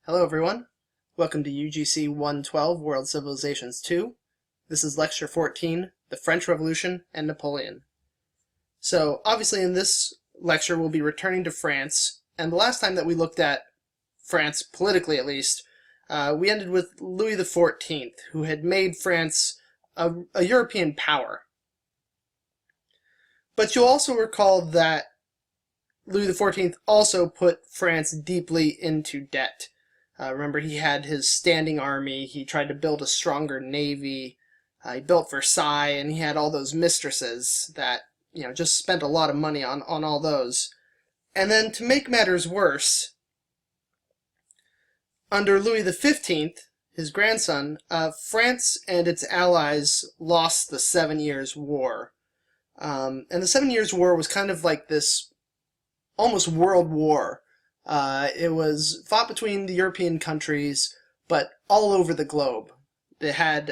Hello everyone, welcome to UGC 112 World Civilizations 2. This is Lecture 14, The French Revolution and Napoleon. So obviously in this lecture we'll be returning to France, and the last time that we looked at France, politically at least, we ended with Louis XIV, who had made France a European power. But you'll also recall that Louis XIV also put France deeply into debt. Remember, he had his standing army, he tried to build a stronger navy, he built Versailles, and he had all those mistresses that, just spent a lot of money on all those. And then to make matters worse, under Louis XV, his grandson, France and its allies lost the 7 Years' War. And the 7 Years' War was kind of like this almost world war. It was fought between the European countries, but all over the globe. They had,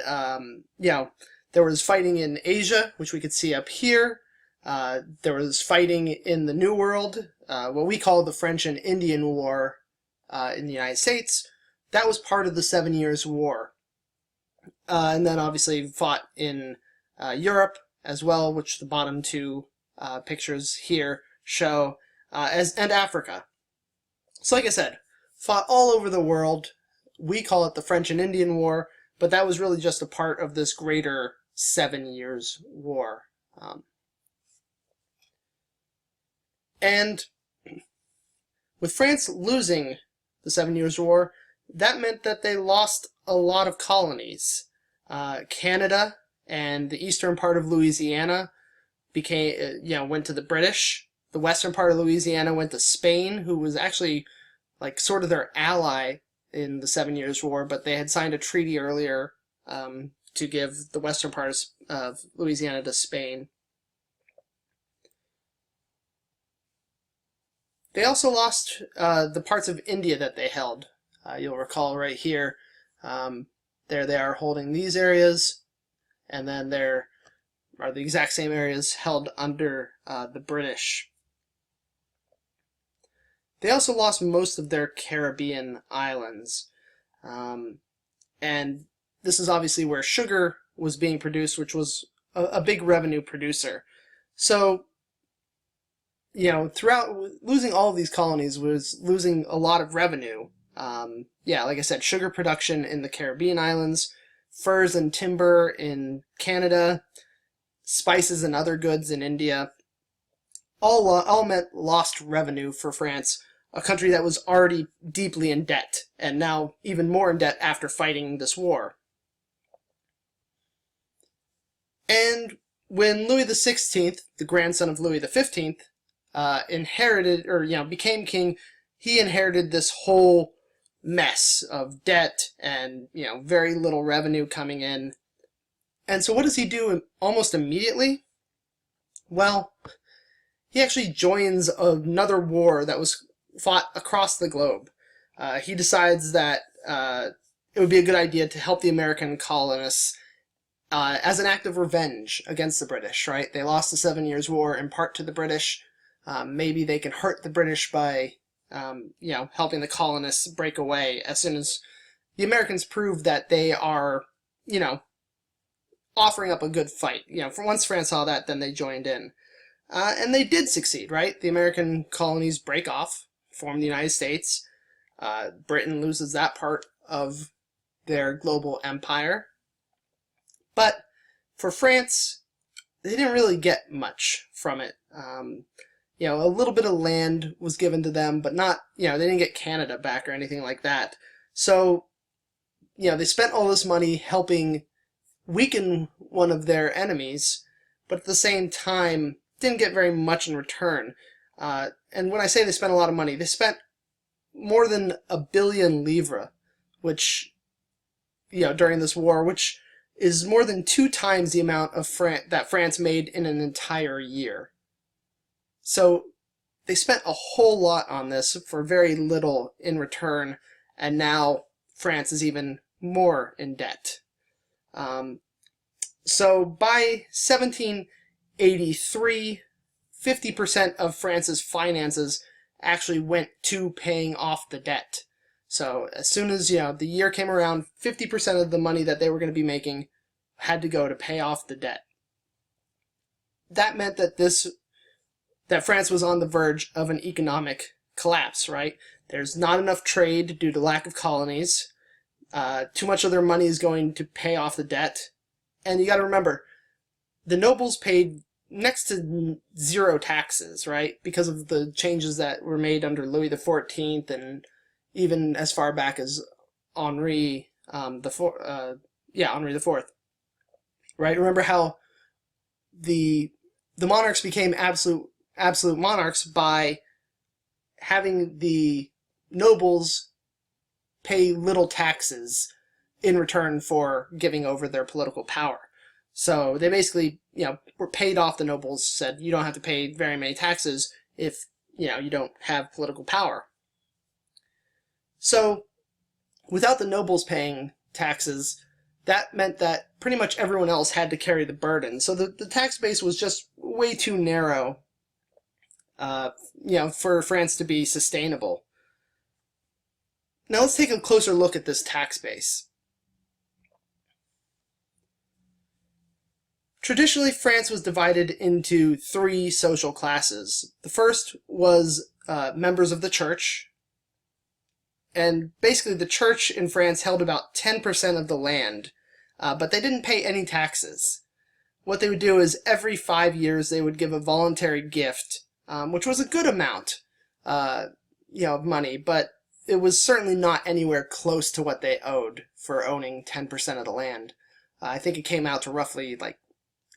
there was fighting in Asia, which we could see up here. There was fighting in the New World, what we call the French and Indian War in the United States. That was part of the 7 Years' War. And then obviously fought in Europe as well, which the bottom two pictures here show, and Africa. So like I said, fought all over the world. We call it the French and Indian War, but that was really just a part of this greater 7 Years' War. And with France losing the 7 Years' War, that meant that they lost a lot of colonies. Canada and the eastern part of Louisiana went to the British. The western part of Louisiana went to Spain, who was actually like sort of their ally in the 7 Years' War, but they had signed a treaty earlier to give the western part of Louisiana to Spain. They also lost the parts of India that they held. You'll recall right here, there they are holding these areas, and then there are the exact same areas held under the British. They also lost most of their Caribbean islands. And this is obviously where sugar was being produced, which was a big revenue producer. So, throughout losing all of these colonies was losing a lot of revenue. Like I said, sugar production in the Caribbean islands, furs and timber in Canada, spices and other goods in India, all meant lost revenue for France, a country that was already deeply in debt, and now even more in debt after fighting this war. And when Louis XVI, the grandson of Louis XV, became king, he inherited this whole mess of debt and, very little revenue coming in. And so what does he do almost immediately? Well, he actually joins another war that was fought across the globe. He decides that it would be a good idea to help the American colonists as an act of revenge against the British, right? They lost the 7 Years' War in part to the British. Maybe they can hurt the British by, helping the colonists break away as soon as the Americans prove that they are, offering up a good fight. Once France saw that, then they joined in. And they did succeed, right? The American colonies break off, form the United States. Britain loses that part of their global empire. But for France, they didn't really get much from it. A little bit of land was given to them, but not, they didn't get Canada back or anything like that. So, they spent all this money helping weaken one of their enemies, but at the same time, didn't get very much in return. And when I say they spent a lot of money, they spent more than 1 billion livres, which, during this war, which is more than 2 times the amount of that France made in an entire year. So they spent a whole lot on this for very little in return, and now France is even more in debt. So by 1783, 50% of France's finances actually went to paying off the debt. So as soon as, the year came around, 50% of the money that they were going to be making had to go to pay off the debt. That meant that France was on the verge of an economic collapse, right? There's not enough trade due to lack of colonies. Too much of their money is going to pay off the debt. And you got to remember, the nobles paid next to zero taxes, right? Because of the changes that were made under Louis XIV and even as far back as Henri Henri IV. Right? Remember how the monarchs became absolute monarchs by having the nobles pay little taxes in return for giving over their political power. So they basically, were paid off. The nobles said, you don't have to pay very many taxes if, you don't have political power. So without the nobles paying taxes, that meant that pretty much everyone else had to carry the burden. So the tax base was just way too narrow, for France to be sustainable. Now let's take a closer look at this tax base. Traditionally, France was divided into three social classes. The first was members of the church, and basically the church in France held about 10% of the land, but they didn't pay any taxes. What they would do is every 5 years they would give a voluntary gift, which was a good amount, of money, but it was certainly not anywhere close to what they owed for owning 10% of the land. I think it came out to roughly, like,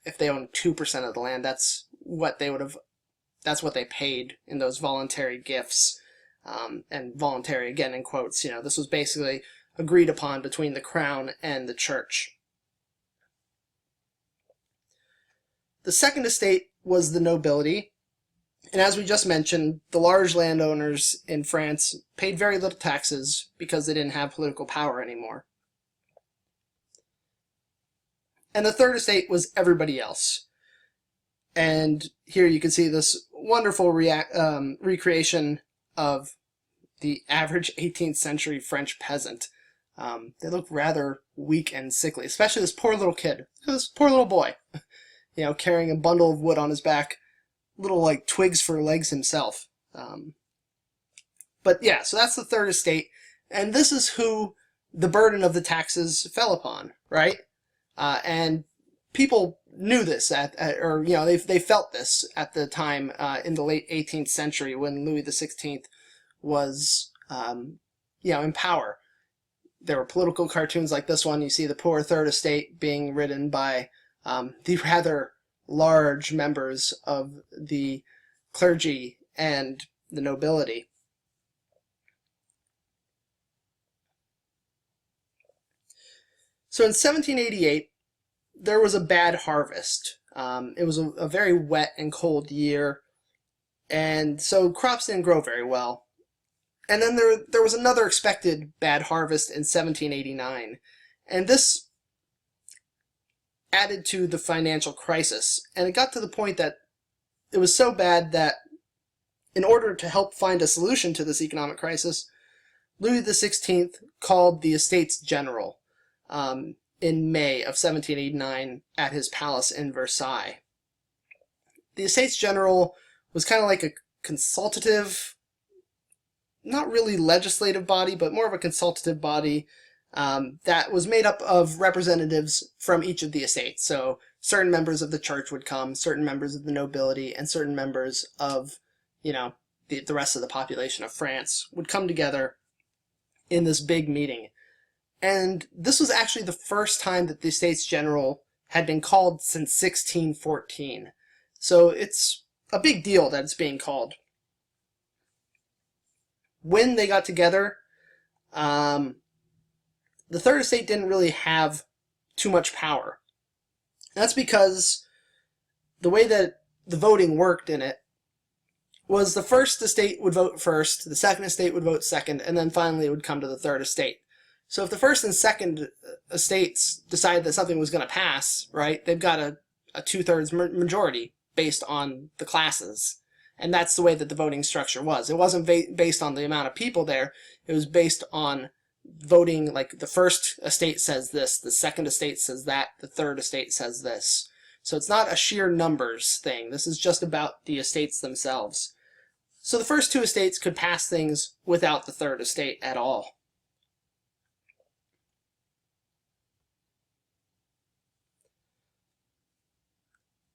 if they owned 2% of the land, that's what they paid in those voluntary gifts. And voluntary, again, in quotes, this was basically agreed upon between the crown and the church. The second estate was the nobility. And as we just mentioned, the large landowners in France paid very little taxes because they didn't have political power anymore. And the third estate was everybody else. And here you can see this wonderful recreation of the average 18th century French peasant. They look rather weak and sickly, especially this poor little kid, this poor little boy, carrying a bundle of wood on his back, little like twigs for legs himself. But yeah, so that's the third estate, and this is who the burden of the taxes fell upon, right? And people knew this they felt this at the time in the late 18th century when Louis XVI was, in power. There were political cartoons like this one. You see the poor third estate being ridden by the rather large members of the clergy and the nobility. So in 1788, there was a bad harvest. It was a very wet and cold year, and so crops didn't grow very well. And then there was another expected bad harvest in 1789, and this added to the financial crisis. And it got to the point that it was so bad that in order to help find a solution to this economic crisis, Louis XVI called the Estates General in May of 1789 at his palace in Versailles. The Estates General was kind of like a consultative, not really legislative body, but more of a consultative body that was made up of representatives from each of the estates. So certain members of the church would come, certain members of the nobility, and certain members of, the rest of the population of France would come together in this big meeting. And this was actually the first time that the Estates General had been called since 1614. So it's a big deal that it's being called. When they got together, the Third Estate didn't really have too much power. That's because the way that the voting worked in it was the First Estate would vote first, the Second Estate would vote second, and then finally it would come to the Third Estate. So if the First and Second Estates decided that something was going to pass, right, they've got a two-thirds majority based on the classes. And that's the way that the voting structure was. It wasn't based on the amount of people there. It was based on voting, like the first estate says this, the second estate says that, the third estate says this. So it's not a sheer numbers thing. This is just about the estates themselves. So the first two estates could pass things without the third estate at all.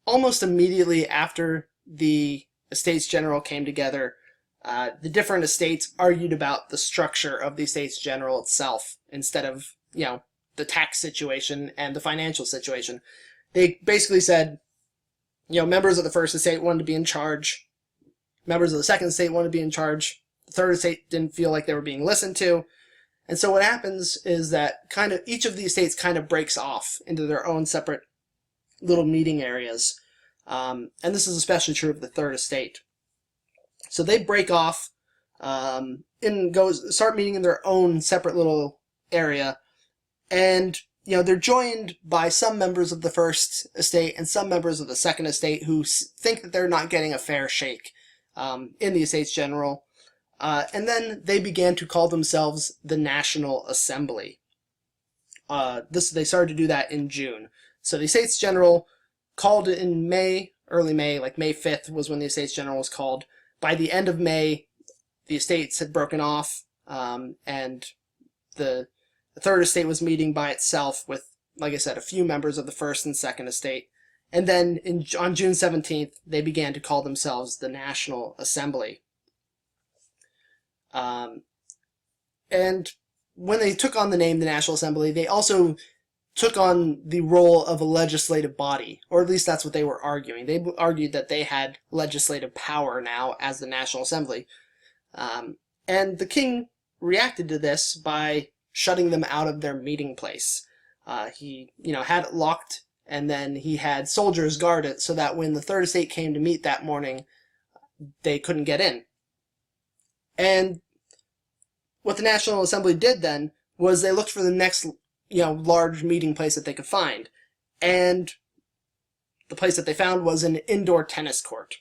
Almost immediately after the Estates General came together, the different estates argued about the structure of the Estates General itself instead of, the tax situation and the financial situation. They basically said, members of the first estate wanted to be in charge, members of the second estate wanted to be in charge, the third estate didn't feel like they were being listened to. And so what happens is that kind of each of the estates kind of breaks off into their own separate little meeting areas. And this is especially true of the third estate. So they break off and start meeting in their own separate little area. And, they're joined by some members of the first estate and some members of the second estate who think that they're not getting a fair shake in the Estates General. And then they began to call themselves the National Assembly. They started to do that in June. So the Estates General called it in May, early May, like May 5th was when the Estates General was called. By the end of May, the estates had broken off, and the third estate was meeting by itself with, like I said, a few members of the first and second estate. And then on June 17th, they began to call themselves the National Assembly. And when they took on the name the National Assembly, they also took on the role of a legislative body, or at least that's what they were arguing. They argued that they had legislative power now as the National Assembly. And the king reacted to this by shutting them out of their meeting place. He, had it locked, and then he had soldiers guard it so that when the third estate came to meet that morning, they couldn't get in. And what the National Assembly did then was they looked for the next large meeting place that they could find. And the place that they found was an indoor tennis court.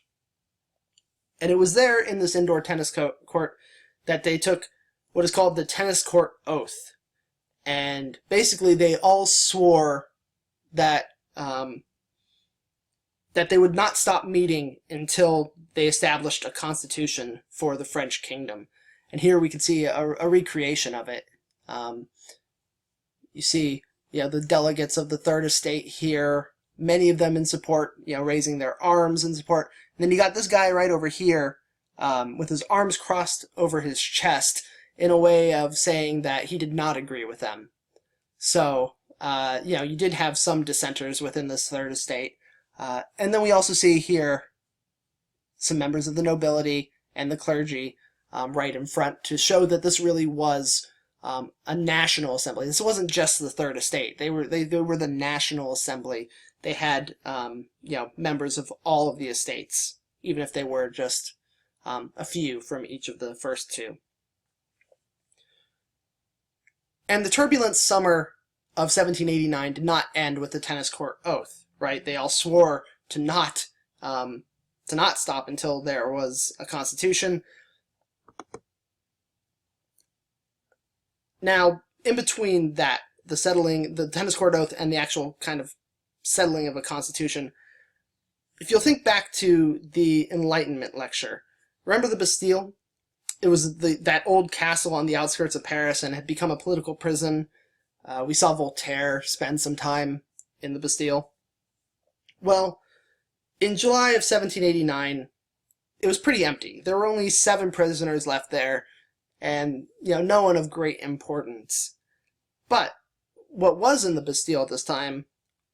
And it was there in this indoor tennis court that they took what is called the tennis court oath. And basically they all swore that that they would not stop meeting until they established a constitution for the French kingdom. And here we can see a recreation of it. You see, the delegates of the third estate here, many of them in support, raising their arms in support. And then you got this guy right over here with his arms crossed over his chest in a way of saying that he did not agree with them. So, you did have some dissenters within this third estate. And then we also see here some members of the nobility and the clergy right in front to show that this really was a national assembly. This wasn't just the third estate. They were the National Assembly. They had members of all of the estates, even if they were just a few from each of the first two. And the turbulent summer of 1789 did not end with the tennis court oath, right? They all swore to not stop until there was a constitution. Now, in between that, the tennis court oath and the actual kind of settling of a constitution, if you'll think back to the Enlightenment lecture, remember the Bastille? It was that old castle on the outskirts of Paris and had become a political prison. We saw Voltaire spend some time in the Bastille. Well, in July of 1789, it was pretty empty. There were only 7 prisoners left there, and no one of great importance. But what was in the Bastille at this time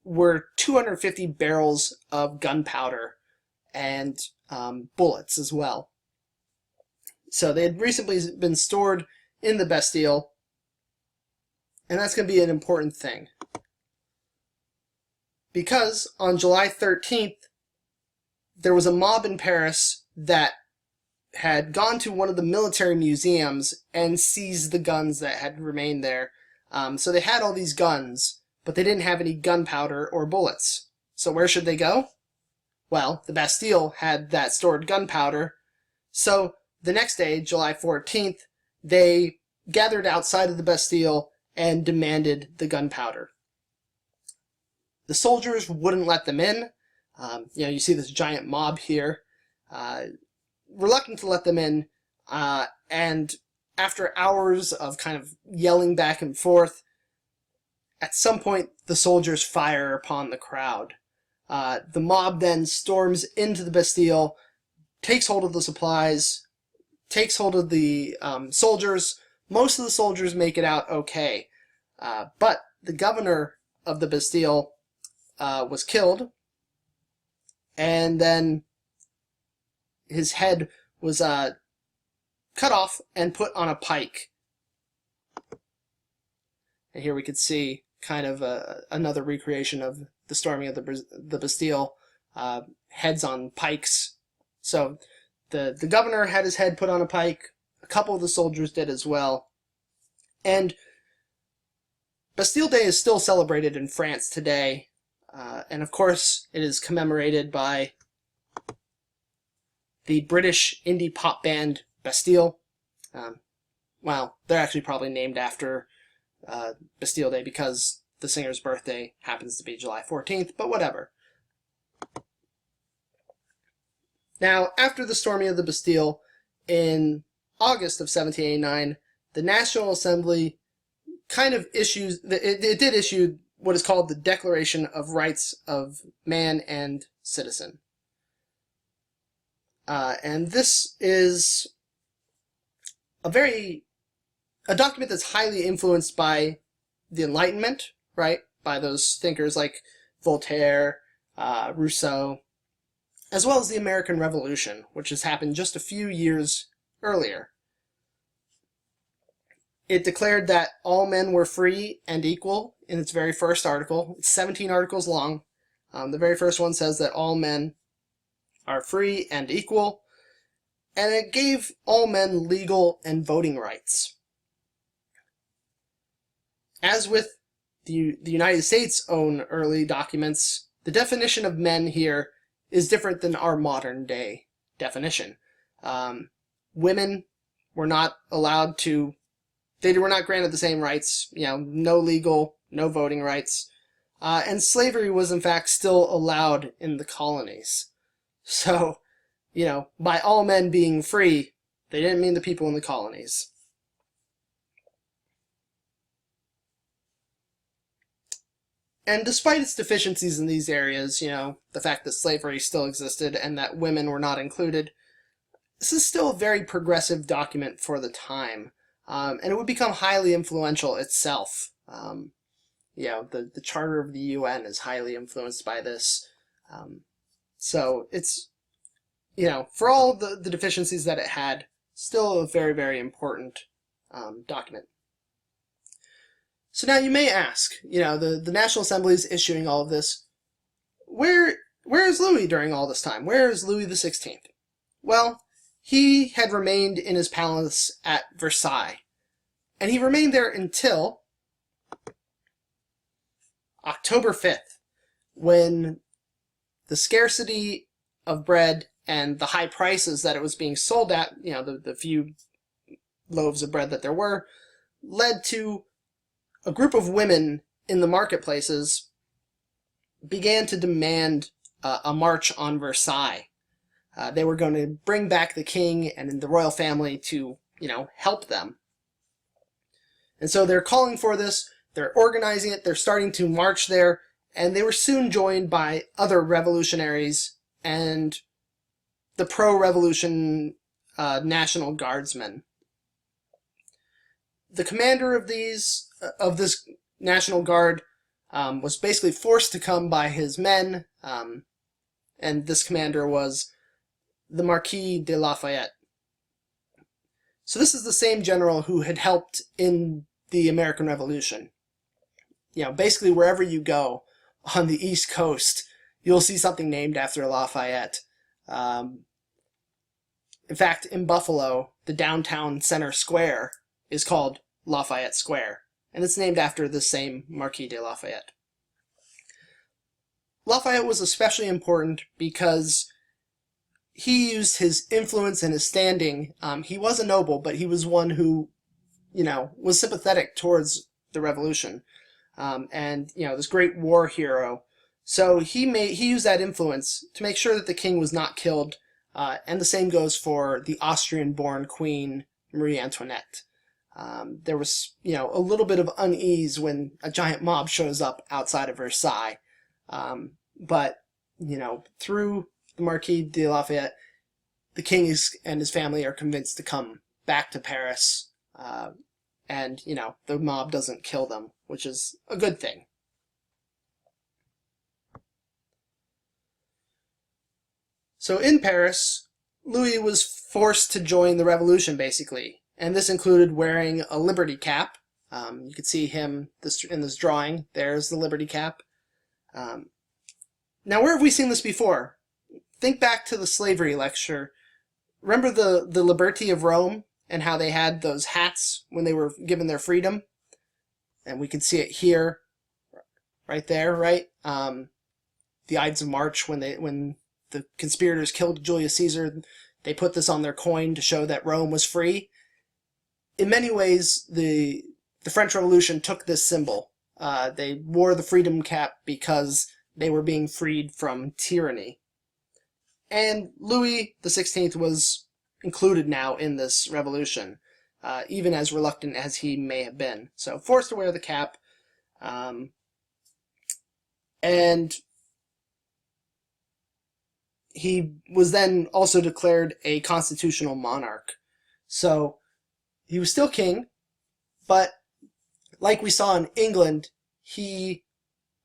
were 250 barrels of gunpowder and bullets as well. So they had recently been stored in the Bastille, and that's going to be an important thing. Because on July 13th, there was a mob in Paris that had gone to one of the military museums and seized the guns that had remained there. So they had all these guns, but they didn't have any gunpowder or bullets. So where should they go? Well, the Bastille had that stored gunpowder, so the next day, July 14th, they gathered outside of the Bastille and demanded the gunpowder. The soldiers wouldn't let them in. You see this giant mob here, reluctant to let them in, and after hours of kind of yelling back and forth, at some point the soldiers fire upon the crowd. The mob then storms into the Bastille, takes hold of the supplies, takes hold of the soldiers. Most of the soldiers make it out okay, but the governor of the Bastille was killed, and then his head was cut off and put on a pike. And here we could see kind of another recreation of the storming of the Bastille, heads on pikes. So the governor had his head put on a pike. A couple of the soldiers did as well. And Bastille Day is still celebrated in France today. And of course, it is commemorated by the British indie pop band Bastille. Well, they're actually probably named after Bastille Day because the singer's birthday happens to be July 14th, but whatever. Now, after the storming of the Bastille in August of 1789, the National Assembly kind of it did issue what is called the Declaration of Rights of Man and Citizen. And this is a document that's highly influenced by the Enlightenment, right? By those thinkers like Voltaire, Rousseau, as well as the American Revolution, which has happened just a few years earlier. It declared that all men were free and equal in its very first article. It's 17 articles long. The very first one says that all men are free and equal, and it gave all men legal and voting rights. As with the United States' own early documents, the definition of men here is different than our modern day definition. Women were not allowed to, they were not granted the same rights, no legal, no voting rights, and slavery was in fact still allowed in the colonies. So, by all men being free, they didn't mean the people in the colonies. And despite its deficiencies in these areas, the fact that slavery still existed and that women were not included, this is still a very progressive document for the time. And it would become highly influential itself. The Charter of the UN is highly influenced by this. So it's, for all the deficiencies that it had, still a very, very important document. So now you may ask, the National Assembly is issuing all of this. Where is Louis during all this time? Where is Louis XVI? Well, he had remained in his palace at Versailles. And he remained there until October 5th, when the scarcity of bread and the high prices that it was being sold at, the few loaves of bread that there were, led to a group of women in the marketplaces began to demand a march on Versailles. They were going to bring back the king and the royal family to, help them. And so they're calling for this, they're organizing it, they're starting to march there, and they were soon joined by other revolutionaries and the pro-revolution National Guardsmen. The commander of this National Guard was basically forced to come by his men, and this commander was the Marquis de Lafayette. So this is the same general who had helped in the American Revolution. Basically wherever you go on the East Coast, you'll see something named after Lafayette. In fact, in Buffalo, the downtown center square is called Lafayette Square, and it's named after the same Marquis de Lafayette. Lafayette was especially important because he used his influence and his standing. He was a noble, but he was one who, was sympathetic towards the revolution, and this great war hero. So he used that influence to make sure that the king was not killed, and the same goes for the Austrian-born Queen Marie Antoinette. There was, a little bit of unease when a giant mob shows up outside of Versailles. But, through the Marquis de Lafayette, the king and his family are convinced to come back to Paris, and, the mob doesn't kill them, which is a good thing. So in Paris, Louis was forced to join the revolution, basically, and this included wearing a liberty cap. You can see him in this drawing. There's the liberty cap. Now, where have we seen this before? Think back to the slavery lecture. Remember the Liberty of Rome and how they had those hats when they were given their freedom? And we can see it here, right there, right? The Ides of March, when the conspirators killed Julius Caesar, they put this on their coin to show that Rome was free. In many ways, the French Revolution took this symbol. They wore the freedom cap because they were being freed from tyranny. And Louis XVI was included now in this revolution, even as reluctant as he may have been. So forced to wear the cap, and he was then also declared a constitutional monarch. So he was still king, but like we saw in England, he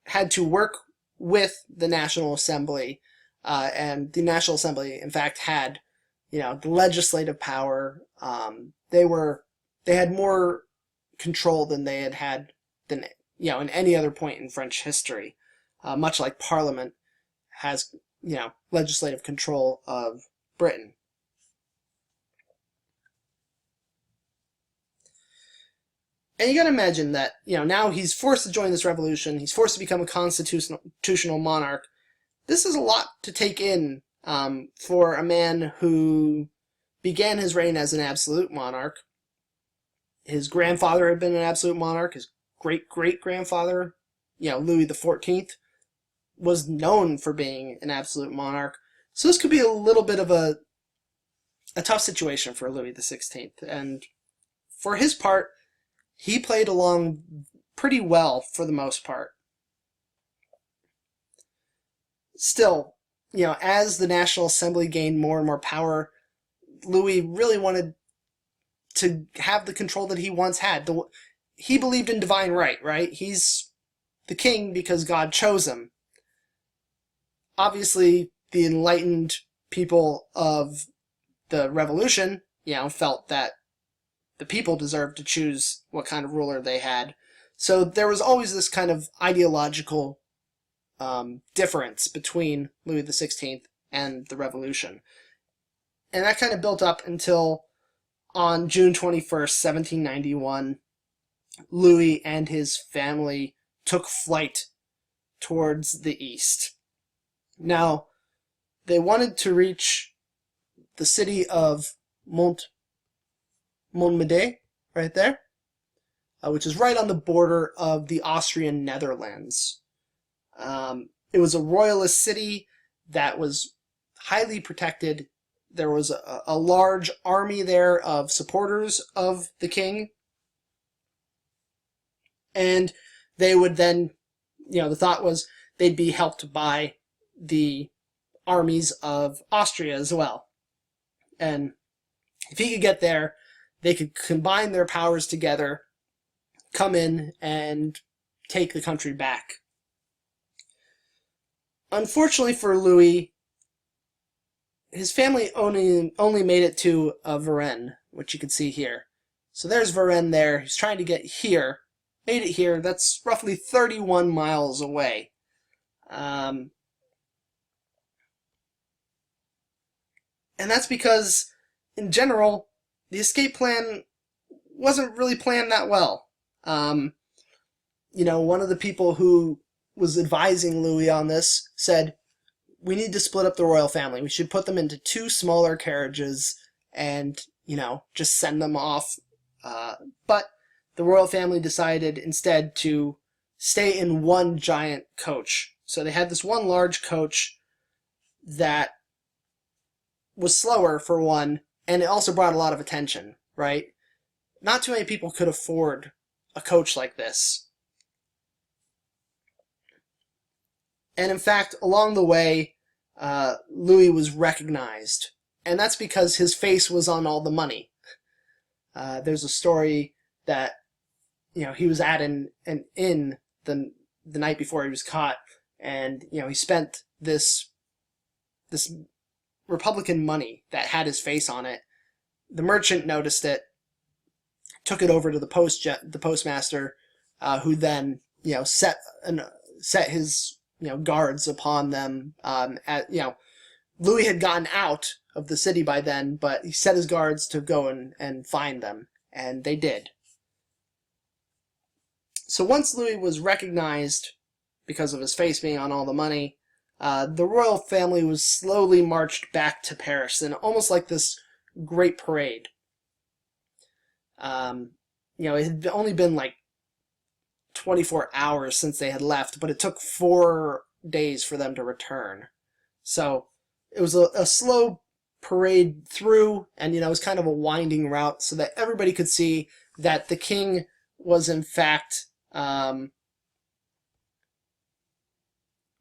had to work with the National Assembly, and the National Assembly, in fact, had, the legislative power. They had more control than they had in any other point in French history, much like Parliament has, legislative control of Britain. And you gotta imagine that, now he's forced to join this revolution, he's forced to become a constitutional monarch. This is a lot to take in for a man who began his reign as an absolute monarch. His grandfather had been an absolute monarch. His great-great-grandfather, Louis XIV, was known for being an absolute monarch. So this could be a little bit of a tough situation for Louis XVI. And for his part, he played along pretty well for the most part. Still, as the National Assembly gained more and more power, Louis really wanted to have the control that he once had. He believed in divine right? He's the king because God chose him. Obviously, the enlightened people of the revolution, felt that the people deserved to choose what kind of ruler they had. So there was always this kind of ideological difference between Louis XVI and the revolution. And that kind of built up until on June 21st, 1791, Louis and his family took flight towards the east. Now, they wanted to reach the city of Montmédy, right there, which is right on the border of the Austrian Netherlands. It was a royalist city that was highly protected. There was a large army there of supporters of the king. And they would then, the thought was they'd be helped by the armies of Austria as well. And if he could get there, they could combine their powers together, come in, and take the country back. Unfortunately for Louis, his family only made it to Varennes, which you can see here. So there's Varennes there. He's trying to get here. Made it here. That's roughly 31 miles away. And that's because, in general, the escape plan wasn't really planned that well. One of the people who was advising Louis on this, said, we need to split up the royal family. We should put them into 2 smaller carriages and, just send them off. But the royal family decided instead to stay in 1 giant coach. So they had this 1 large coach that was slower, for one, and it also brought a lot of attention, right? Not too many people could afford a coach like this. And in fact, along the way, Louis was recognized. And that's because his face was on all the money. There's a story that, he was at an inn the night before he was caught, and, he spent this Republican money that had his face on it. The merchant noticed it, took it over to the postmaster, who then, set his, guards upon them. Louis had gotten out of the city by then, but he set his guards to go and find them, and they did. So once Louis was recognized because of his face being on all the money, the royal family was slowly marched back to Paris in almost like this great parade. It had only been like 24 hours since they had left, but it took 4 days for them to return. So it was a slow parade through, and it was kind of a winding route so that everybody could see that the king was in fact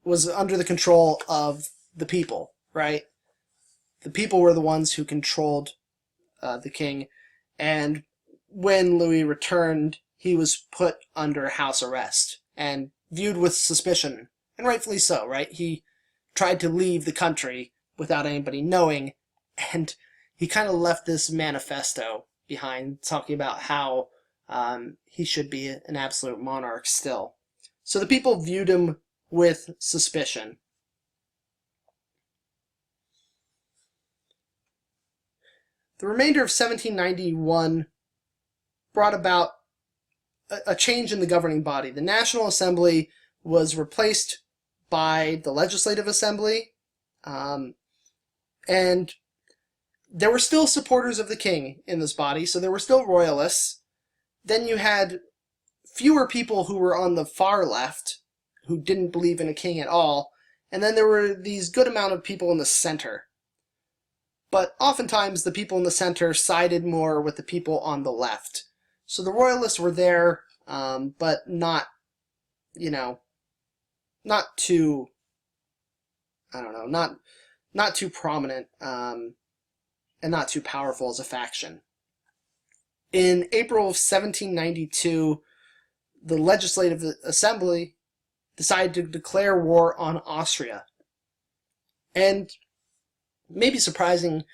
was under the control of the people, right? The people were the ones who controlled the king, and when Louis returned, he was put under house arrest and viewed with suspicion, and rightfully so, right? He tried to leave the country without anybody knowing, and he kind of left this manifesto behind talking about how he should be an absolute monarch still. So the people viewed him with suspicion. The remainder of 1791 brought about a change in the governing body. The National Assembly was replaced by the Legislative Assembly, and there were still supporters of the king in this body, so there were still royalists. Then you had fewer people who were on the far left, who didn't believe in a king at all, and then there were these good amount of people in the center. But oftentimes the people in the center sided more with the people on the left. So the royalists were there, but not too, not too prominent, and not too powerful as a faction. In April of 1792, the Legislative Assembly decided to declare war on Austria. And maybe surprising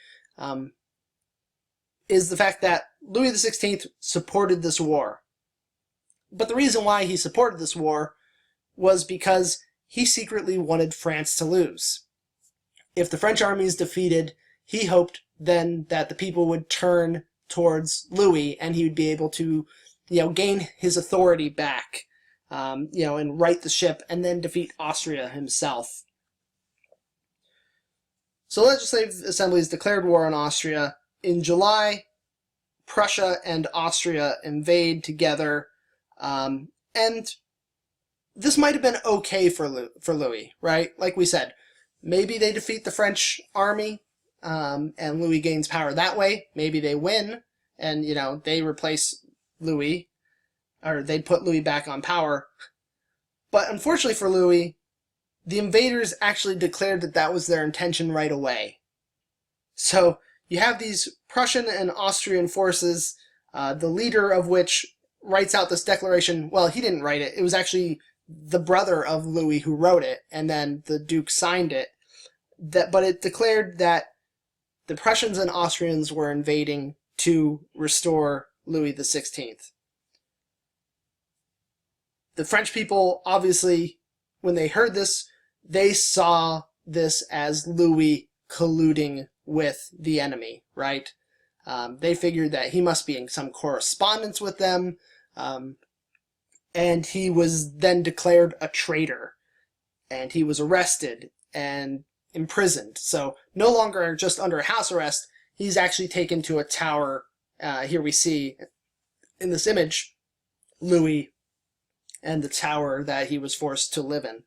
is the fact that Louis XVI supported this war. But the reason why he supported this war was because he secretly wanted France to lose. If the French army is defeated, he hoped then that the people would turn towards Louis and he would be able to, gain his authority back, and right the ship and then defeat Austria himself. So the Legislative Assemblies declared war on Austria. In July, Prussia and Austria invade together, and this might have been okay for Louis, right? Like we said, maybe they defeat the French army, and Louis gains power that way. Maybe they win, and, they replace Louis, or they put Louis back on power. But unfortunately for Louis, the invaders actually declared that that was their intention right away. So you have these Prussian and Austrian forces, the leader of which writes out this declaration. Well, he didn't write it. It was actually the brother of Louis who wrote it, and then the Duke signed it. But it declared that the Prussians and Austrians were invading to restore Louis XVI. The French people, obviously, when they heard this, they saw this as Louis colluding with the enemy, right? They figured that he must be in some correspondence with them, and he was then declared a traitor. and he was arrested and imprisoned. So no longer just under house arrest, he's actually taken to a tower. Here we see in this image Louis and the tower that he was forced to live in.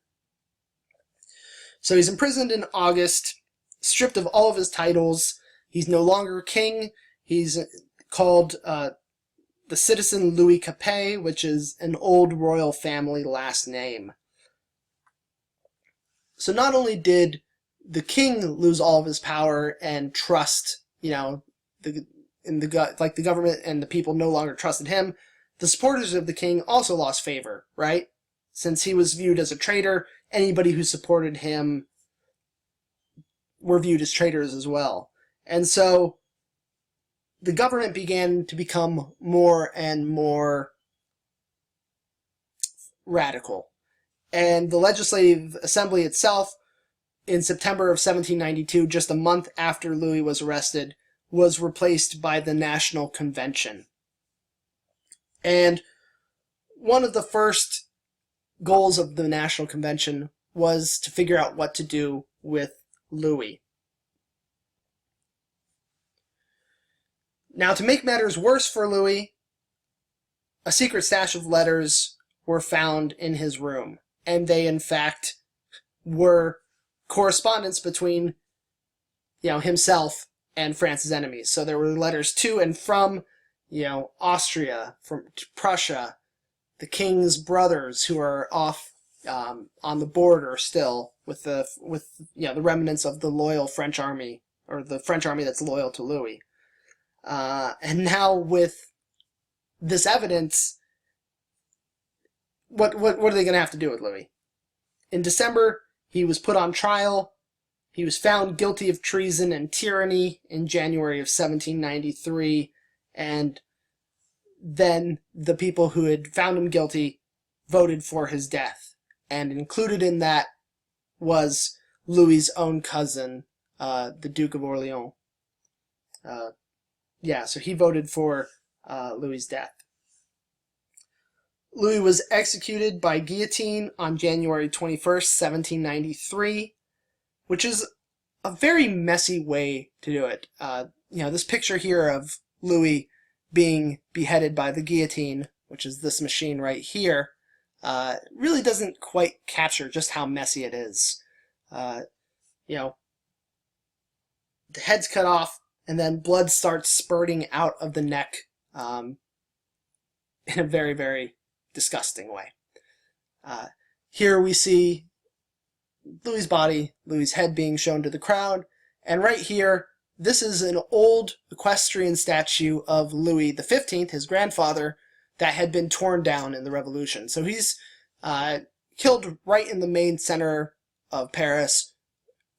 So he's imprisoned in August, stripped of all of his titles. He's no longer king. He's called the citizen Louis Capet, which is an old royal family last name. So not only did the king lose all of his power and trust, the government and the people no longer trusted him, the supporters of the king also lost favor, right? Since he was viewed as a traitor, anybody who supported him were viewed as traitors as well. And so the government began to become more and more radical. And the Legislative Assembly itself, in September of 1792, just a month after Louis was arrested, was replaced by the National Convention. And one of the first goals of the National Convention was to figure out what to do with Louis. Now, to make matters worse for Louis, a secret stash of letters were found in his room, and they, in fact, were correspondence between, himself and France's enemies. So there were letters to and from, Austria, from Prussia, the king's brothers who are off on the border still with the remnants of the loyal French army, or the French army that's loyal to Louis. And now with this evidence, what are they going to have to do with Louis? In December, he was put on trial. He was found guilty of treason and tyranny in January of 1793, and then the people who had found him guilty voted for his death. And included in that was Louis's own cousin, the Duke of Orleans. So he voted for Louis's death. Louis was executed by guillotine on January 21st, 1793, which is a very messy way to do it. This picture here of Louis being beheaded by the guillotine, which is this machine right here, really doesn't quite capture just how messy it is. The head's cut off, and then blood starts spurting out of the neck in a very, very disgusting way. Here we see Louis's body, Louis's head being shown to the crowd, and right here, this is an old equestrian statue of Louis XV, his grandfather, that had been torn down in the Revolution. So he's killed right in the main center of Paris,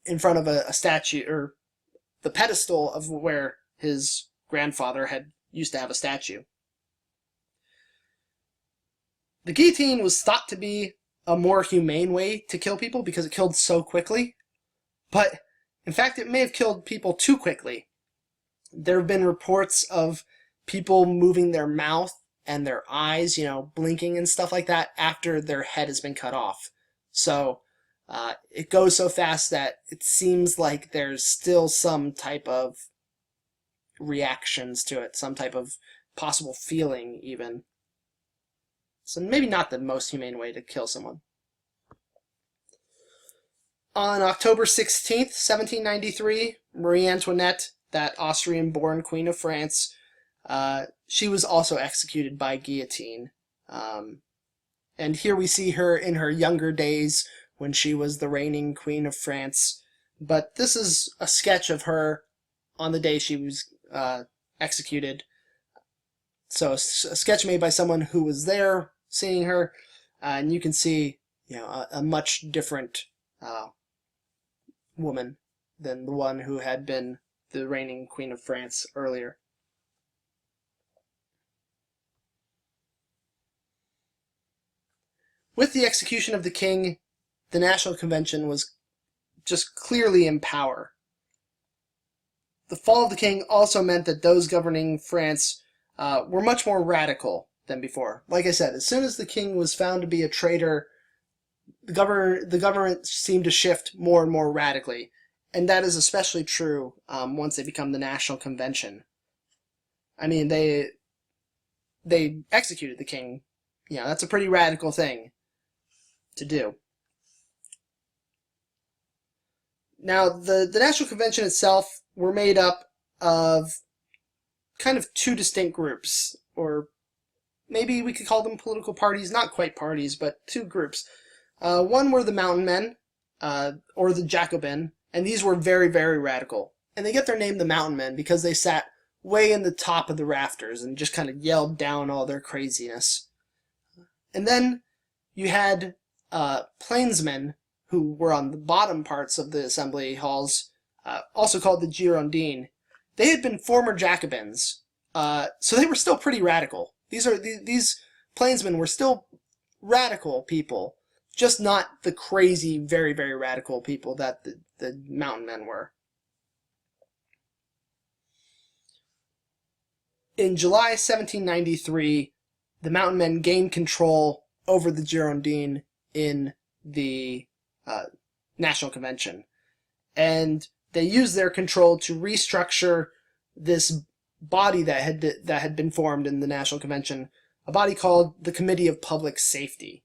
in front of a statue, or the pedestal of where his grandfather had used to have a statue. The guillotine was thought to be a more humane way to kill people because it killed so quickly, but in fact it may have killed people too quickly. There have been reports of people moving their mouth and their eyes, blinking and stuff like that after their head has been cut off. So it goes so fast that it seems like there's still some type of reactions to it, some type of possible feeling even. So maybe not the most humane way to kill someone. On October 16th, 1793, Marie Antoinette, that Austrian-born Queen of France, she was also executed by guillotine. And here we see her in her younger days when she was the reigning Queen of France. But this is a sketch of her on the day she was executed. So a sketch made by someone who was there seeing her, and you can see a much different woman than the one who had been the reigning Queen of France earlier. With the execution of the king, the National Convention was just clearly in power. The fall of the king also meant that those governing France were much more radical than before. Like I said, as soon as the king was found to be a traitor, the government seemed to shift more and more radically, and that is especially true once they become the National Convention. I mean, they executed the king. That's a pretty radical thing to do. Now, the National Convention itself were made up of kind of two distinct groups, or maybe we could call them political parties, not quite parties, but two groups. One were the Mountain Men, or the Jacobin, and these were very, very radical. And they get their name, the Mountain Men, because they sat way in the top of the rafters and just kind of yelled down all their craziness. And then you had Plainsmen, who were on the bottom parts of the assembly halls, also called the Girondins. They had been former Jacobins, so they were still pretty radical. These Plainsmen were still radical people, just not the crazy, very, very radical people that the Mountain Men were. In July 1793, the Mountain Men gained control over the Girondins in the National Convention, and they used their control to restructure this body that had been formed in the National Convention, a body called the Committee of Public Safety.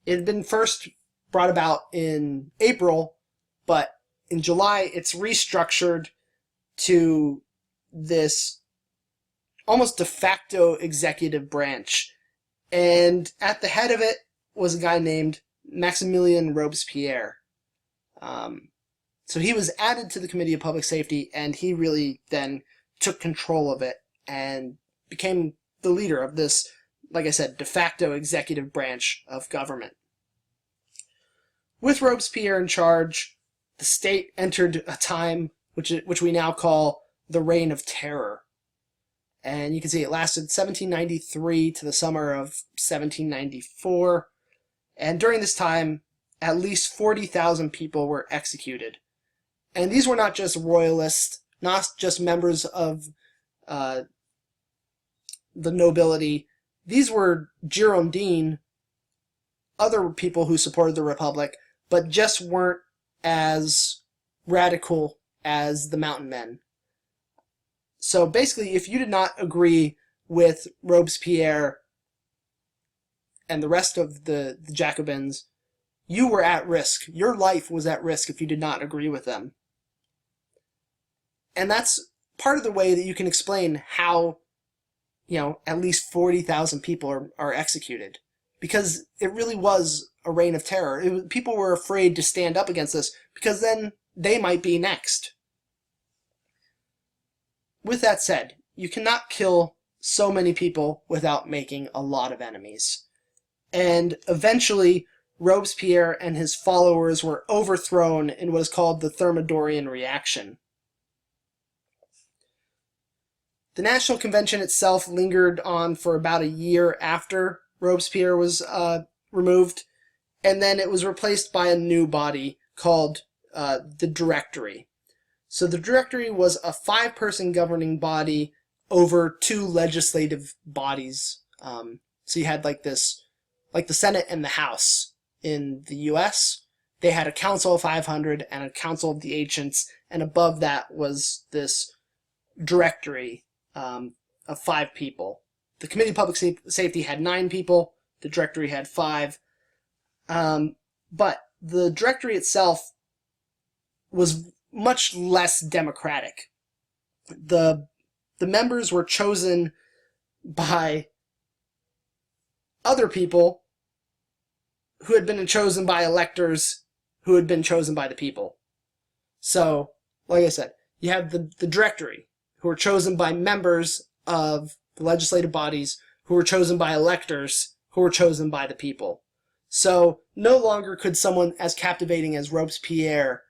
It had been first brought about in April, but in July it's restructured to this almost de facto executive branch, and at the head of it was a guy named Maximilien Robespierre. So he was added to the Committee of Public Safety, and he really then took control of it and became the leader of this, like I said, de facto executive branch of government. With Robespierre in charge, the state entered a time which we now call the Reign of Terror. And you can see it lasted 1793 to the summer of 1794. And during this time, at least 40,000 people were executed. And these were not just royalists, not just members of the nobility. These were Girondins, other people who supported the Republic, but just weren't as radical as the Mountain Men. So basically, if you did not agree with Robespierre and the rest of the Jacobins, you were at risk. Your life was at risk if you did not agree with them. And that's part of the way that you can explain how, at least 40,000 people are executed. Because it really was a reign of terror. People were afraid to stand up against this, because then they might be next. With that said, you cannot kill so many people without making a lot of enemies. And eventually, Robespierre and his followers were overthrown in what is called the Thermidorian reaction. The National Convention itself lingered on for about a year after Robespierre was removed, and then it was replaced by a new body called the Directory. So the Directory was a 5-person governing body over 2 legislative bodies. So you had like the Senate and the House in the U.S. They had a Council of 500 and a Council of the Ancients, and above that was this Directory of 5 people. The Committee of Public Safety had 9 people. The Directory had 5. But the Directory itself was much less democratic. The members were chosen by other people who had been chosen by electors who had been chosen by the people. So, like I said, you have the Directory, who were chosen by members of the legislative bodies, who were chosen by electors, who were chosen by the people. So, no longer could someone as captivating as Robespierre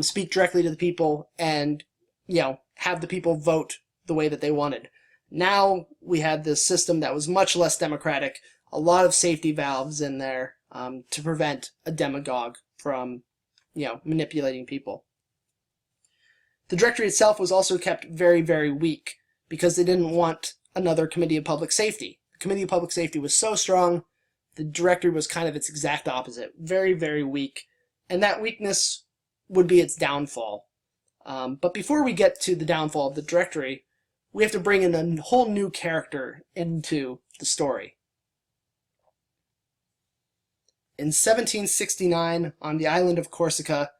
speak directly to the people and, have the people vote the way that they wanted. Now we had this system that was much less democratic, a lot of safety valves in there to prevent a demagogue from, manipulating people. The Directory itself was also kept very, very weak because they didn't want another Committee of Public Safety. The Committee of Public Safety was so strong, the Directory was kind of its exact opposite. Very, very weak. And that weakness would be its downfall. But before we get to the downfall of the Directory, we have to bring in a whole new character into the story. In 1769, on the island of Corsica,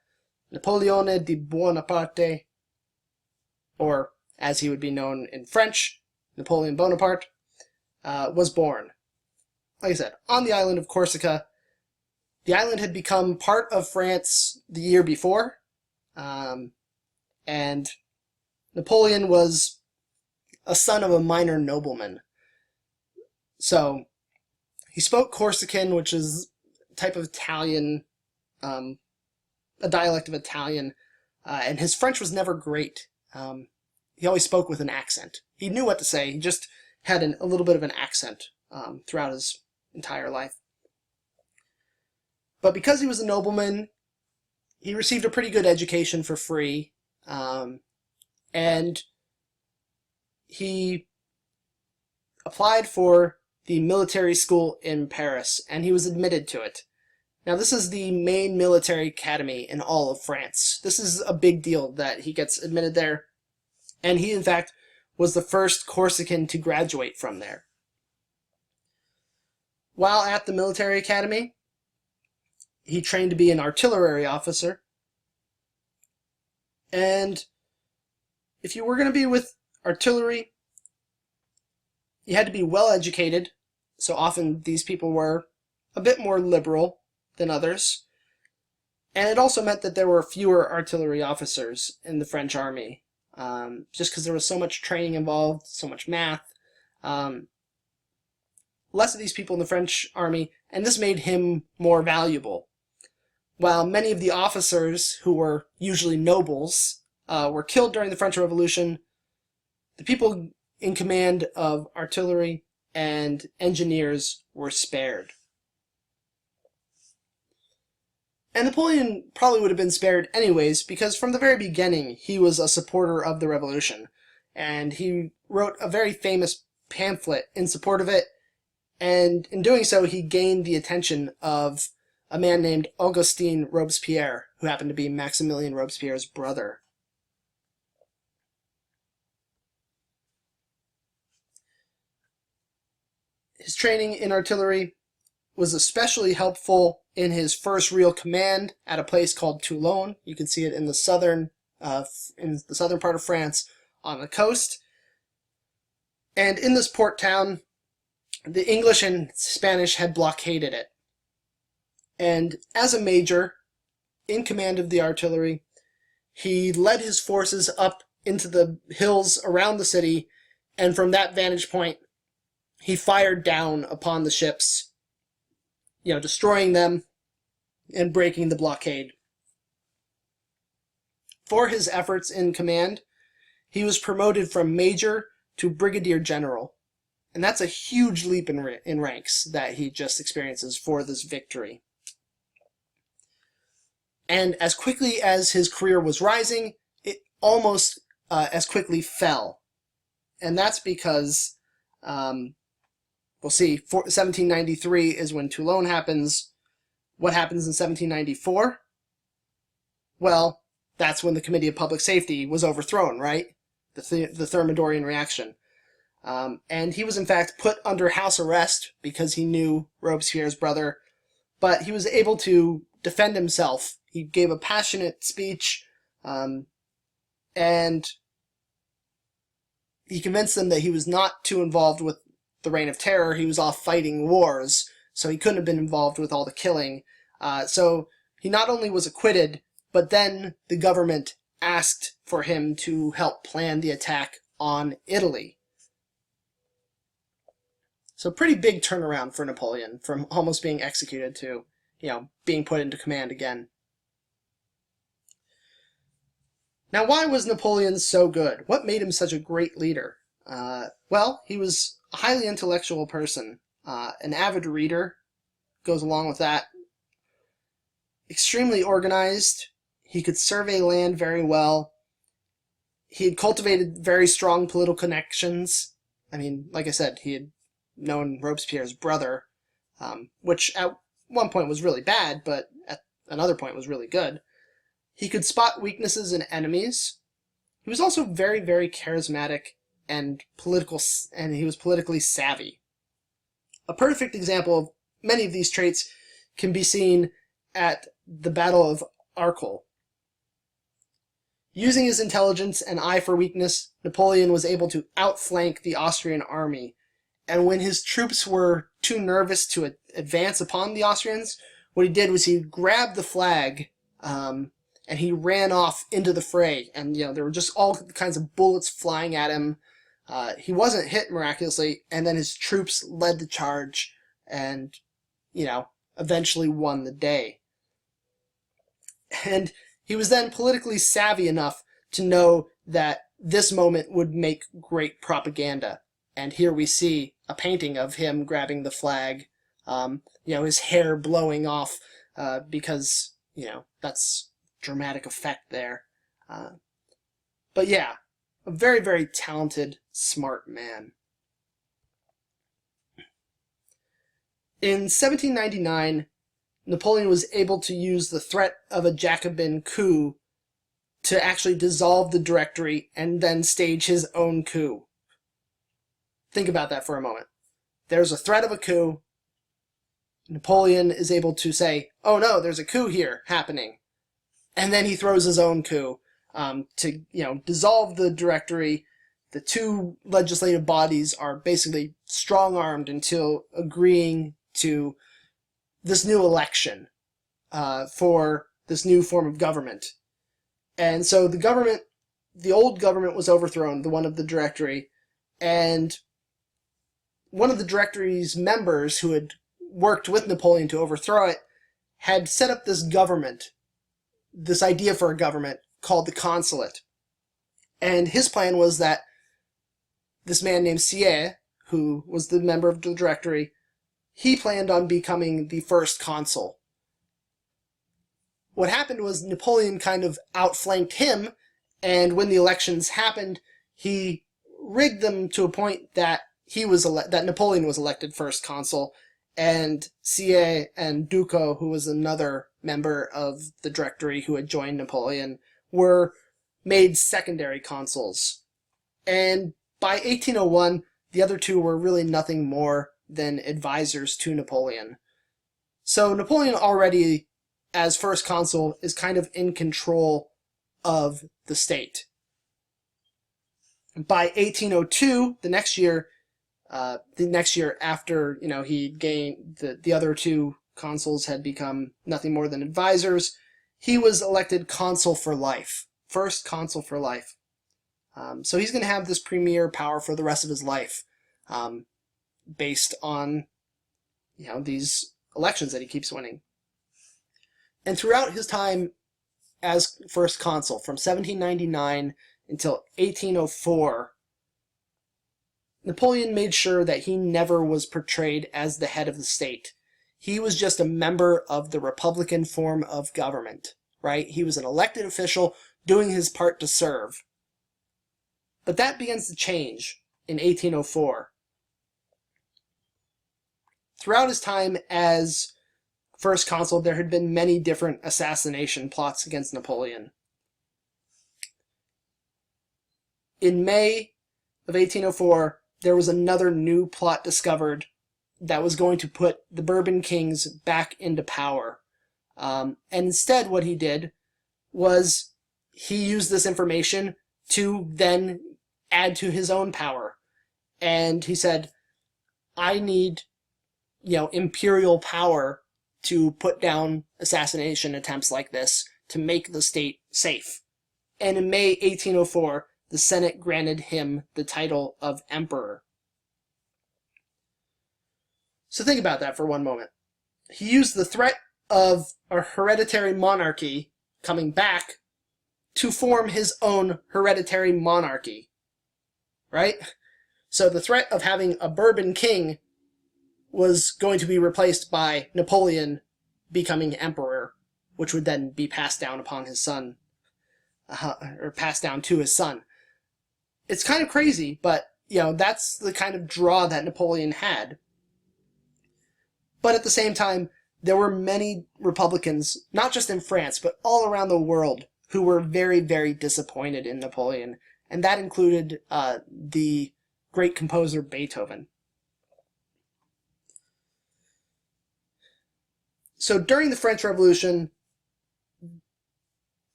Napoleon di Bonaparte, or as he would be known in French, Napoleon Bonaparte, was born. Like I said, on the island of Corsica. The island had become part of France the year before, and Napoleon was a son of a minor nobleman. So he spoke Corsican, which is a type of Italian, a dialect of Italian, and his French was never great. He always spoke with an accent. He knew what to say, he just had a little bit of an accent throughout his entire life. But because he was a nobleman, he received a pretty good education for free, and he applied for the military school in Paris, and he was admitted to it. Now, this is the main military academy in all of France. This is a big deal that he gets admitted there, and he, in fact, was the first Corsican to graduate from there. While at the military academy, he trained to be an artillery officer, and if you were going to be with artillery, you had to be well educated, so often these people were a bit more liberal than others, and it also meant that there were fewer artillery officers in the French army, just because there was so much training involved, so much math. Less of these people in the French army, and this made him more valuable. While many of the officers, who were usually nobles, were killed during the French Revolution, the people in command of artillery and engineers were spared. And Napoleon probably would have been spared anyways, because from the very beginning he was a supporter of the revolution, and he wrote a very famous pamphlet in support of it, and in doing so he gained the attention of a man named Augustin Robespierre, who happened to be Maximilien Robespierre's brother. His training in artillery was especially helpful in his first real command at a place called Toulon. You can see it in the southern part of France on the coast. And in this port town, the English and Spanish had blockaded it. And as a major, in command of the artillery, he led his forces up into the hills around the city, and from that vantage point, he fired down upon the ships, destroying them and breaking the blockade. For his efforts in command, he was promoted from major to brigadier general. And that's a huge leap in ranks that he just experiences for this victory. And as quickly as his career was rising, it almost as quickly fell. And that's because, we'll see, 1793 is when Toulon happens. What happens in 1794? Well, that's when the Committee of Public Safety was overthrown, right? The Thermidorian reaction. And he was in fact put under house arrest because he knew Robespierre's brother, but he was able to defend himself. He gave a passionate speech, and he convinced them that he was not too involved with the Reign of Terror. He was off fighting wars, so he couldn't have been involved with all the killing. So he not only was acquitted, but then the government asked for him to help plan the attack on Italy. So pretty big turnaround for Napoleon, from almost being executed to, being put into command again. Now, why was Napoleon so good? What made him such a great leader? Well, he was a highly intellectual person, an avid reader, goes along with that, extremely organized, he could survey land very well, he had cultivated very strong political connections. I mean, like I said, he had known Robespierre's brother, which at one point was really bad, but at another point was really good. He could spot weaknesses in enemies. He was also very, very charismatic and he was politically savvy. A perfect example of many of these traits can be seen at the Battle of Arcole. Using his intelligence and eye for weakness, Napoleon was able to outflank the Austrian army, and when his troops were too nervous to advance upon the Austrians, what he did was he grabbed the flag, and he ran off into the fray, and there were just all kinds of bullets flying at him. He wasn't hit miraculously, and then his troops led the charge and, eventually won the day. And he was then politically savvy enough to know that this moment would make great propaganda. And here we see a painting of him grabbing the flag, his hair blowing off, because, that's dramatic effect there. But yeah, a very, very talented, smart man. In 1799, Napoleon was able to use the threat of a Jacobin coup to actually dissolve the Directory and then stage his own coup. Think about that for a moment. There's a threat of a coup. Napoleon is able to say, oh no, there's a coup here happening. And then he throws his own coup to dissolve the Directory. The two legislative bodies are basically strong-armed until agreeing to this new election for this new form of government. And so the old government was overthrown, the one of the Directory, and one of the Directory's members who had worked with Napoleon to overthrow it had set up this government, this idea for a government called the consulate. And his plan was that this man named Sieyès, who was the member of the Directory, he planned on becoming the first consul. What happened was Napoleon kind of outflanked him, and when the elections happened, he rigged them to a point that that Napoleon was elected first consul, and Sieyès and Ducos, who was another member of the Directory who had joined Napoleon, were made secondary consuls. And by 1801, the other two were really nothing more than advisors to Napoleon. So Napoleon already, as first consul, is kind of in control of the state. By 1802, the next year after he gained the other two consuls had become nothing more than advisors, he was elected consul for life, first consul for life. So he's going to have this premier power for the rest of his life, based on these elections that he keeps winning. And throughout his time as first consul, from 1799 until 1804, Napoleon made sure that he never was portrayed as the head of the state. He was just a member of the Republican form of government, right? He was an elected official doing his part to serve. But that begins to change in 1804. Throughout his time as first consul, there had been many different assassination plots against Napoleon. In May of 1804, there was another new plot discovered that was going to put the Bourbon kings back into power. And instead what he did was he used this information to then add to his own power. And he said, I need, imperial power to put down assassination attempts like this to make the state safe. And in May 1804, the Senate granted him the title of emperor. So think about that for one moment. He used the threat of a hereditary monarchy coming back to form his own hereditary monarchy, right? So the threat of having a Bourbon king was going to be replaced by Napoleon becoming emperor, which would then be passed down upon his son, or passed down to his son. It's kind of crazy, but, that's the kind of draw that Napoleon had. But at the same time, there were many Republicans, not just in France, but all around the world, who were very, very disappointed in Napoleon. And that included the great composer Beethoven. So during the French Revolution,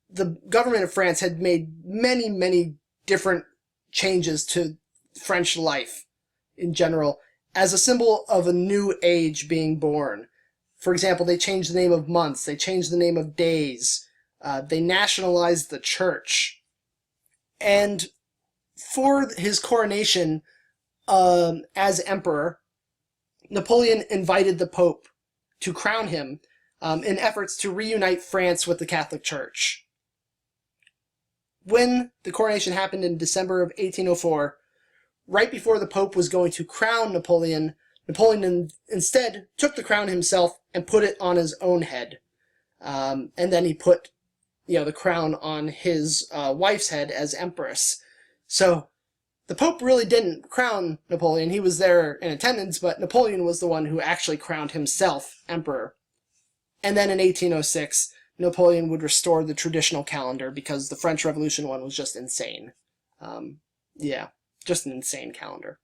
the government of France had made many, many different changes to French life in general as a symbol of a new age being born. For example, they changed the name of months, they changed the name of days, they nationalized the church. And for his coronation as emperor, Napoleon invited the Pope to crown him in efforts to reunite France with the Catholic Church. When the coronation happened in December of 1804, right before the Pope was going to crown Napoleon, Napoleon instead took the crown himself and put it on his own head. And then he put the crown on his wife's head as empress. So the Pope really didn't crown Napoleon. He was there in attendance, but Napoleon was the one who actually crowned himself emperor. And then in 1806, Napoleon would restore the traditional calendar because the French Revolution one was just insane. Just an insane calendar.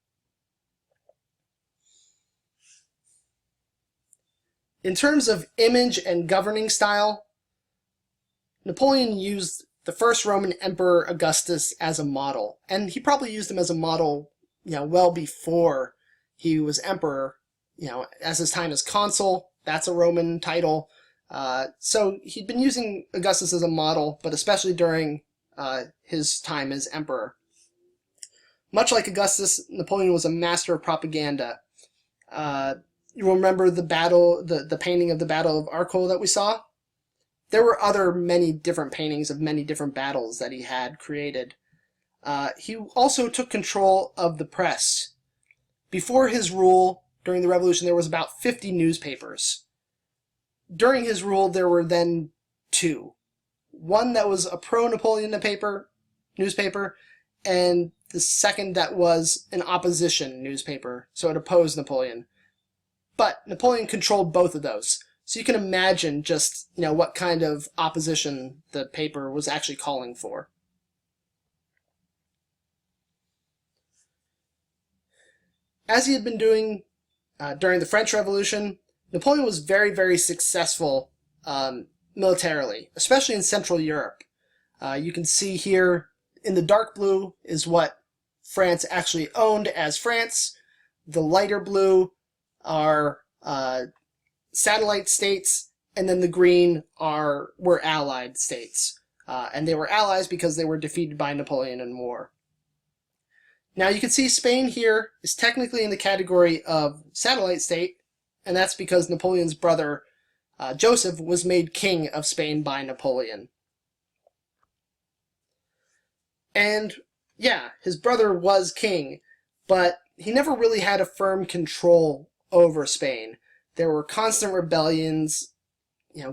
In terms of image and governing style, Napoleon used the first Roman Emperor Augustus as a model, and he probably used him as a model, well before he was emperor. As his time as consul, that's a Roman title. So he'd been using Augustus as a model, but especially during his time as emperor. Much like Augustus, Napoleon was a master of propaganda. You remember the battle, the painting of the Battle of Arcole that we saw? There were many different paintings of many different battles that he had created. He also took control of the press. Before his rule, during the Revolution, there was about 50 newspapers. During his rule, there were then 2. One that was a pro-Napoleon newspaper, and the second that was an opposition newspaper, so it opposed Napoleon. But Napoleon controlled both of those. So you can imagine just, what kind of opposition the paper was actually calling for. As he had been doing during the French Revolution, Napoleon was very, very successful militarily, especially in Central Europe. You can see here in the dark blue is what France actually owned as France. The lighter blue are satellite states, and then the green were allied states. And they were allies because they were defeated by Napoleon in war. Now you can see Spain here is technically in the category of satellite state, and that's because Napoleon's brother Joseph was made king of Spain by Napoleon. And his brother was king, but he never really had a firm control over Spain. There were constant rebellions,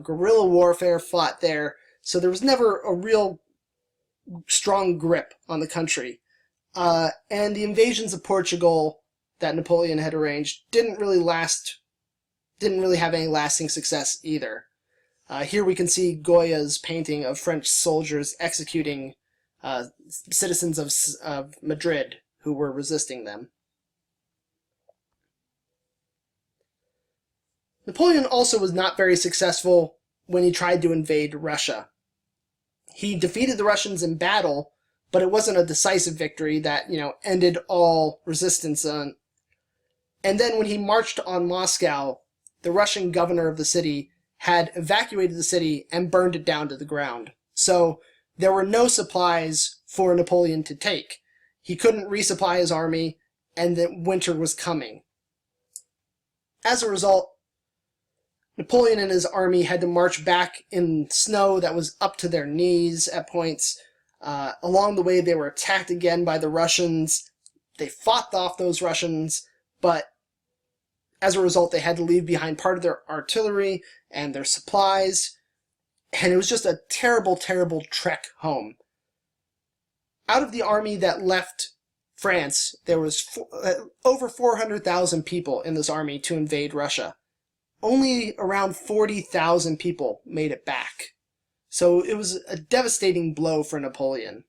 guerrilla warfare fought there, so there was never a real strong grip on the country. And the invasions of Portugal that Napoleon had arranged didn't really have any lasting success either. Here we can see Goya's painting of French soldiers executing citizens of Madrid who were resisting them. Napoleon also was not very successful when he tried to invade Russia. He defeated the Russians in battle, but it wasn't a decisive victory that, ended all resistance. And then when he marched on Moscow, the Russian governor of the city had evacuated the city and burned it down to the ground. So there were no supplies for Napoleon to take. He couldn't resupply his army, and the winter was coming. As a result, Napoleon and his army had to march back in snow that was up to their knees at points. Along the way, they were attacked again by the Russians. They fought off those Russians, but as a result, they had to leave behind part of their artillery and their supplies, and it was just a terrible, terrible trek home. Out of the army that left France, there was over 400,000 people in this army to invade Russia. only around 40,000 people made it back. So it was a devastating blow for Napoleon,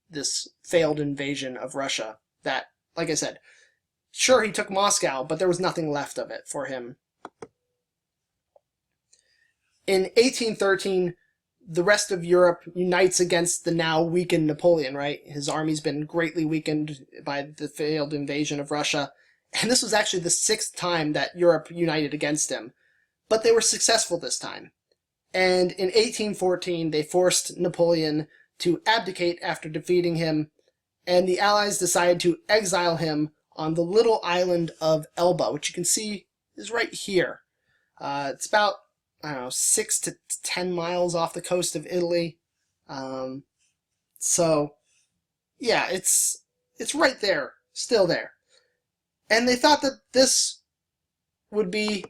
this failed invasion of Russia that, like I said, sure, he took Moscow, but there was nothing left of it for him. In 1813, the rest of Europe unites against the now weakened Napoleon, right? His army's been greatly weakened by the failed invasion of Russia. And this was actually the 6th time that Europe united against him. But they were successful this time. And in 1814, they forced Napoleon to abdicate after defeating him, and the Allies decided to exile him on the little island of Elba, which you can see is right here. It's about, I don't know, 6 to 10 miles off the coast of Italy. So, yeah, it's right there, still there. And they thought that this would be,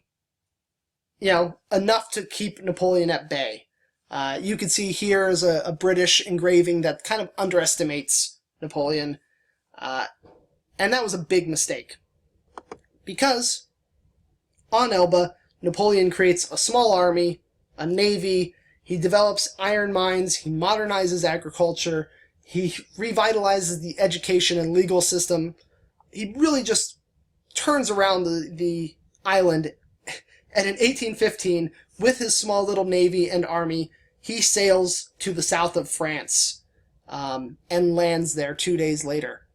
enough to keep Napoleon at bay. You can see here is a British engraving that kind of underestimates Napoleon. And that was a big mistake. Because on Elba, Napoleon creates a small army, a navy, he develops iron mines, he modernizes agriculture, he revitalizes the education and legal system. He really just turns around the island. And in 1815, with his small little navy and army, he sails to the south of France and lands there 2 days later.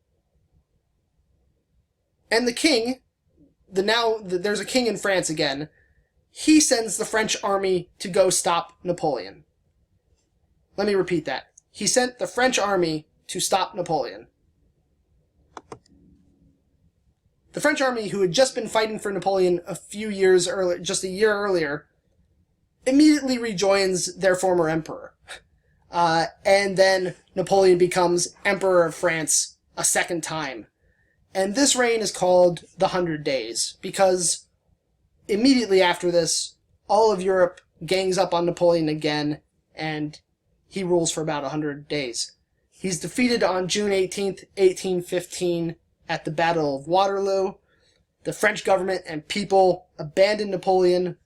And the king, there's a king in France again, he sends the French army to go stop Napoleon. Let me repeat that. He sent the French army to stop Napoleon. The French army, who had just been fighting for Napoleon a few years earlier, just a year earlier, immediately rejoins their former emperor. And then Napoleon becomes Emperor of France a second time. And this reign is called the 100 Days, because immediately after this, all of Europe gangs up on Napoleon again, and he rules for about 100 days. He's defeated on June 18th, 1815, at the Battle of Waterloo. The French government and people abandon Napoleon.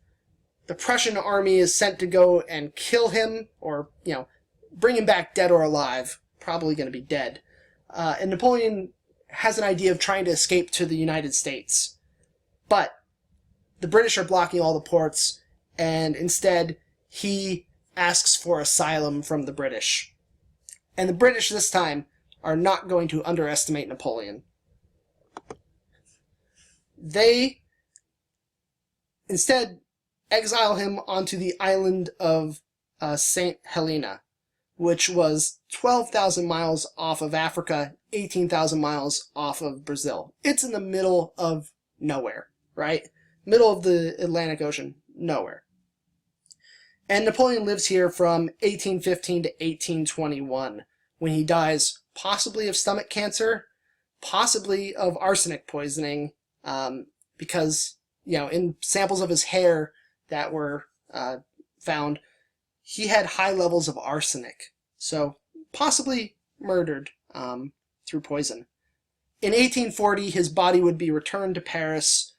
The Prussian army is sent to go and kill him, or, bring him back dead or alive. Probably going to be dead. And Napoleon has an idea of trying to escape to the United States. But the British are blocking all the ports, and instead he asks for asylum from the British. And the British this time are not going to underestimate Napoleon. They instead exile him onto the island of St. Helena, which was 12,000 miles off of Africa, 18,000 miles off of Brazil. It's in the middle of nowhere, right? Middle of the Atlantic Ocean, nowhere. And Napoleon lives here from 1815 to 1821, when he dies possibly of stomach cancer, possibly of arsenic poisoning, because, in samples of his hair that were found, he had high levels of arsenic. So, possibly murdered through poison. In 1840, his body would be returned to Paris,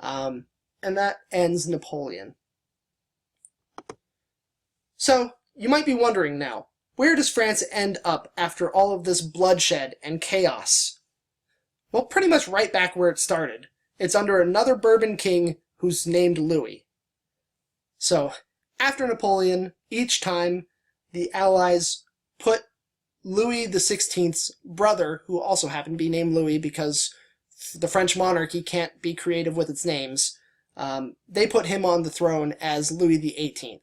and that ends Napoleon. So, you might be wondering now, where does France end up after all of this bloodshed and chaos? Well, pretty much right back where it started. It's under another Bourbon king who's named Louis. So, after Napoleon, each time the Allies put Louis XVI's brother, who also happened to be named Louis because the French monarchy can't be creative with its names, they put him on the throne as Louis XVIII.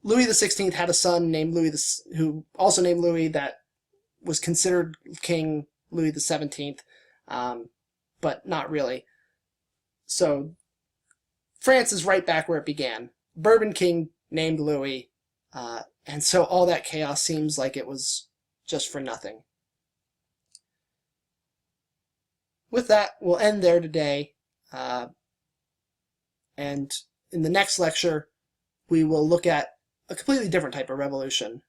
Louis XVI had a son named who also named Louis, that was considered King Louis XVII, but not really. So France is right back where it began. Bourbon king named Louis, and so all that chaos seems like it was just for nothing. With that, we'll end there today, and in the next lecture, we will look at a completely different type of revolution,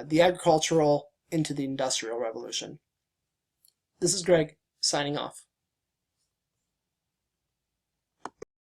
the agricultural into the industrial revolution. This is Greg, signing off.